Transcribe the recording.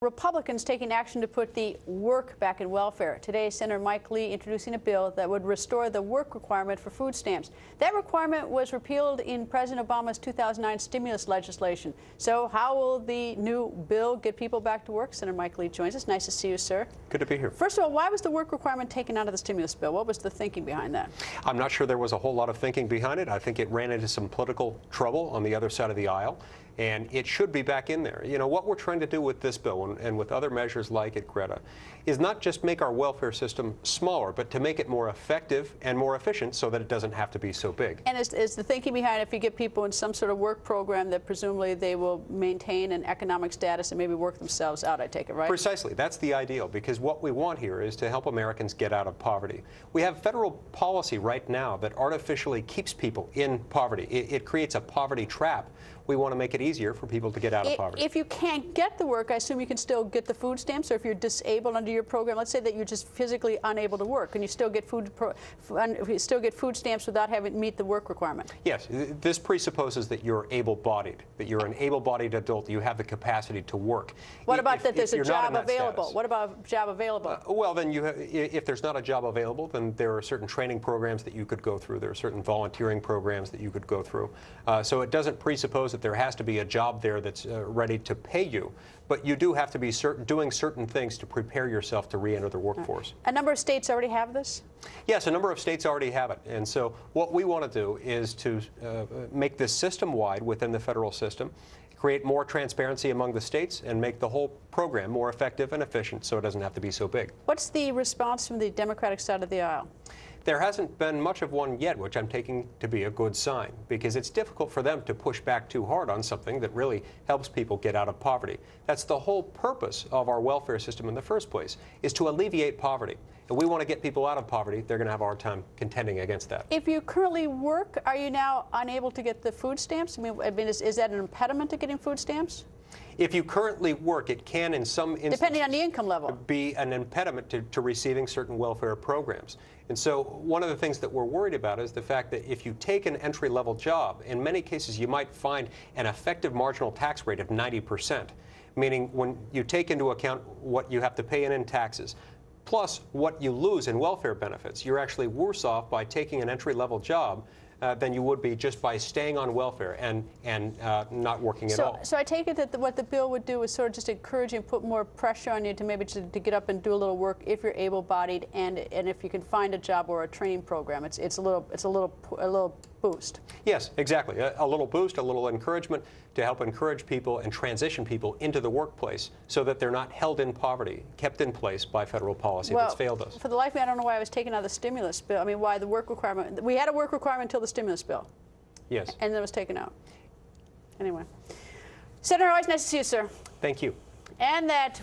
Republicans taking action to put the work back in welfare. Today, Senator Mike Lee introducing a bill that would restore the work requirement for food stamps. That requirement was repealed in President Obama's 2009 stimulus legislation. So how will the new bill get people back to work? Senator Mike Lee joins us. Nice to see you, sir. Good to be here. First of all, why was the work requirement taken out of the stimulus bill? What was the thinking behind that? I'm not sure there was a whole lot of thinking behind it. I think it ran into some political trouble on the other side of the aisle, and it should be back in there. You know, what we're trying to do with this bill and with other measures like it, Greta, is not just make our welfare system smaller, but to make it more effective and more efficient so that it doesn't have to be so big. And is the thinking behind if you get people in some sort of work program that presumably they will maintain an economic status and maybe work themselves out, I take it, right? Precisely. That's the ideal, because what we want here is to help Americans get out of poverty. We have federal policy right now that artificially keeps people in poverty. It creates a poverty trap. We want to make it easier for people to get out of poverty. If you can't get the work, I assume you can still get the food stamps, or if you're disabled under your program, let's say that you're just physically unable to work, and you still get food stamps without having to meet the work requirement. Yes, this presupposes that you're able-bodied, that you're an able-bodied adult, you have the capacity to work. What about that there's a job available? What about a job available? Well, then if there's not a job available, then there are certain training programs that you could go through. There are certain volunteering programs that you could go through. So it doesn't presuppose that there has to be a job there that's ready to pay you, but you do have to be doing certain things to prepare yourself to re-enter the workforce. A number of states already have this? Yes, a number of states already have it. And so what we want to do is to make this system-wide within the federal system, create more transparency among the states, and make the whole program more effective and efficient so it doesn't have to be so big. What's the response from the Democratic side of the aisle? There hasn't been much of one yet, which I'm taking to be a good sign, because it's difficult for them to push back too hard on something that really helps people get out of poverty. That's the whole purpose of our welfare system in the first place, is to alleviate poverty. And we want to get people out of poverty. They're going to have a hard time contending against that. If you currently work, are you now unable to get the food stamps? I mean is that an impediment to getting food stamps? If you currently work, it can, in some instances, depending on the income level, be an impediment to receiving certain welfare programs. And so one of the things that we're worried about is the fact that if you take an entry-level job, in many cases you might find an effective marginal tax rate of 90%, meaning when you take into account what you have to pay in taxes, plus what you lose in welfare benefits, you're actually worse off by taking an entry-level job than you would be just by staying on welfare and not working at all. So I take it that what the bill would do is sort of just encourage you and put more pressure on you to maybe to get up and do a little work if you're able-bodied, and if you can find a job or a training program. It's a little boost. Yes, exactly. A little boost, a little encouragement to help encourage people and transition people into the workplace so that they're not held in poverty, kept in place by federal policy that's failed us. For the life of me, I don't know why I was taken out of the stimulus bill. I mean, why the work requirement. We had a work requirement until the stimulus bill. Yes. And then it was taken out. Anyway. Senator, always nice to see you, sir. Thank you. And that